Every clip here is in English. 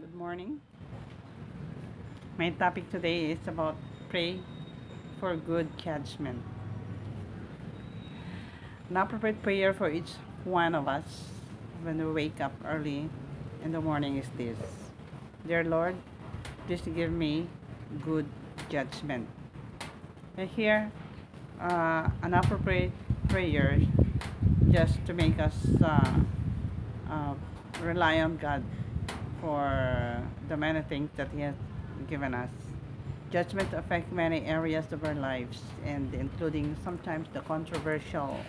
Good morning. My topic today is about pray for good judgment. An appropriate prayer for each one of us when we wake up early in the morning is this: Dear Lord, please give me good judgment. And here, an appropriate prayer just to make us uh, rely on God for the many things that He has given us. Judgment affect many areas of our lives, and including sometimes the controversial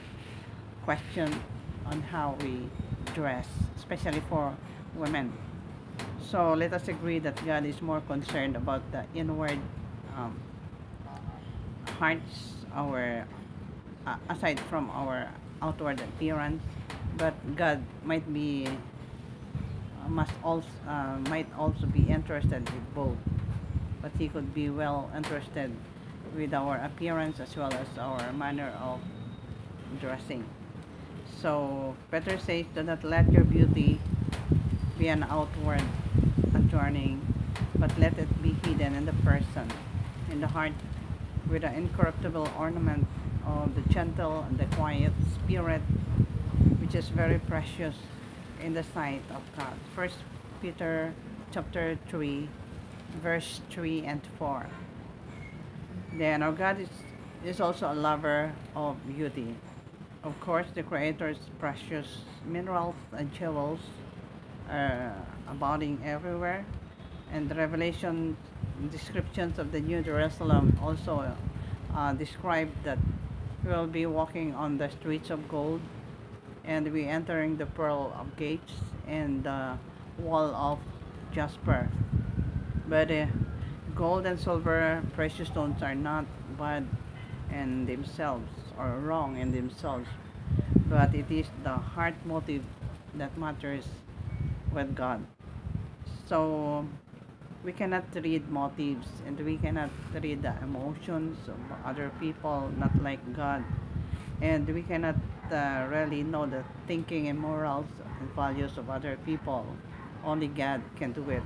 question on how we dress, especially for women. So let us agree that God is more concerned about the inward um, hearts, our aside from our outward appearance. But God might also be interested with both, but He could be well interested with our appearance as well as our manner of dressing. So Peter says, do not let your beauty be an outward adorning, but let it be hidden in the person, in the heart, with the incorruptible ornament of the gentle and the quiet spirit, which is very precious in the sight of God. First Peter chapter 3, verse 3 and 4. Then our God is also a lover of beauty. Of course, the Creator's precious minerals and jewels are abounding everywhere, and the Revelation descriptions of the New Jerusalem also describe that we will be walking on the streets of gold, and we entering the pearl of gates and the wall of jasper. But gold and silver, precious stones are not bad in themselves or wrong in themselves, but it is the heart motive that matters with God. So we cannot read motives and we cannot read the emotions of other people, not like God. And we cannot really know the thinking and morals and values of other people. Only God can do it.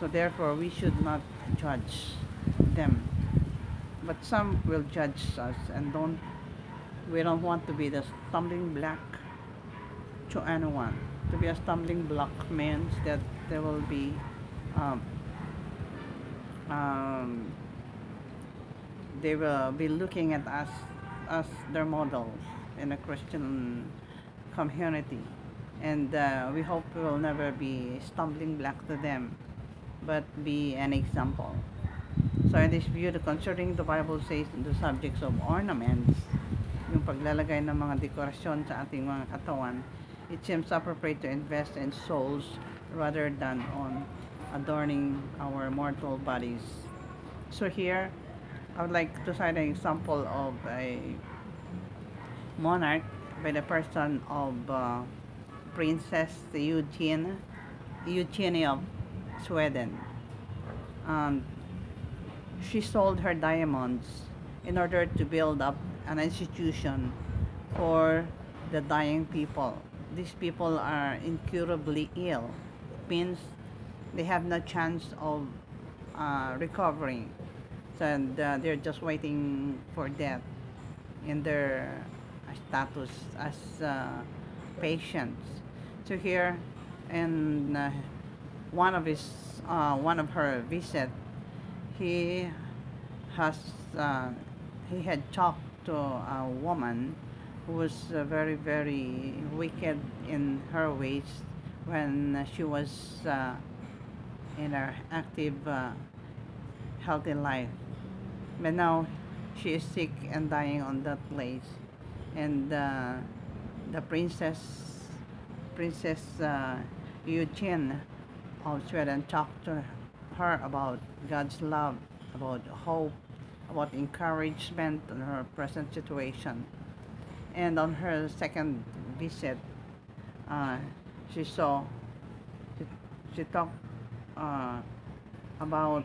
So therefore, we should not judge them. But some will judge us, and we don't want to be the stumbling block to anyone. To be a stumbling block means that there will be um, um, they will be looking at us as their models in a Christian community, and we hope we will never be stumbling block to them, but be an example. So in this view, concerning the Bible says in the subjects of ornaments, yung paglalagay ng mga dekorasyon sa ating mga katawan, it seems appropriate to invest in souls rather than on adorning our mortal bodies. So here, I would like to cite an example of a monarch by the person of Princess Eugenie of Sweden. Um, she sold her diamonds in order to build up an institution for the dying people. These people are incurably ill. It means they have no chance of recovering. So, and they're just waiting for death in their status as patients. So here, in one of her visit, he has uh, he had talked to a woman who was very wicked in her ways when she was in her active healthy life. But now she is sick and dying on that place, and the princess Eugene of Sweden talked to her about God's love, about hope, about encouragement in her present situation. And on her second visit, uh, she saw she, she talked uh, about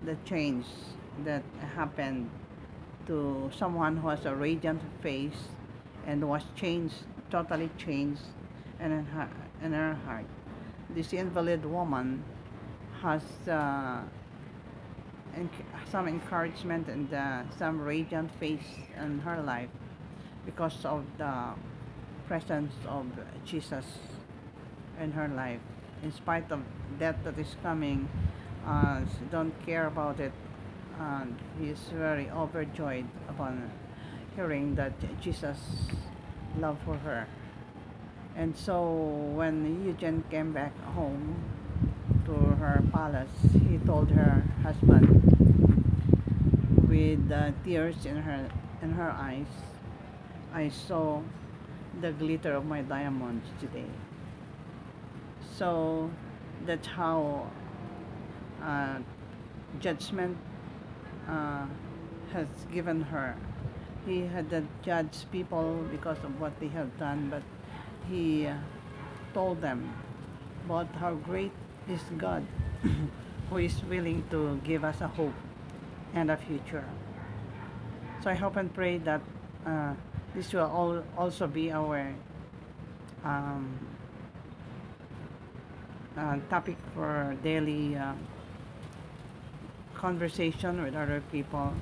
the change that happened to someone who has a radiant face and was changed, totally changed and in her heart. This invalid woman has some encouragement and some radiant face in her life because of the presence of Jesus in her life. In spite of death that is coming, she don't care about it, and he is very overjoyed upon hearing that Jesus love for her. And so when Eugene came back home to her palace, he told her husband with tears in her eyes, "I saw the glitter of my diamonds today." So that's how uh, judgment uh, has given her. He had judged people because of what they have done, but he told them about how great is God, who is willing to give us a hope and a future. So I hope and pray that this will also be our um, topic for daily conversation with other people.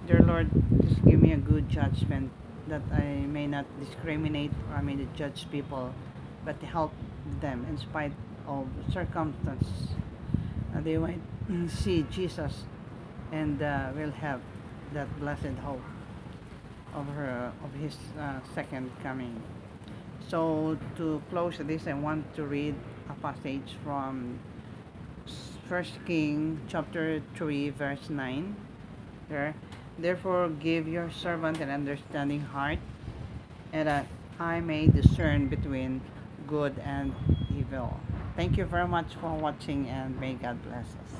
Dear Lord, just give me a good judgment that I may not discriminate or I may not judge people, but to help them in spite of circumstance. They might see Jesus and will have that blessed hope of his second coming. So to close this, I want to read a passage from First King chapter 3 verse 9. There, therefore give your servant an understanding heart, and that I may discern between good and evil. Thank you very much for watching, and may God bless us.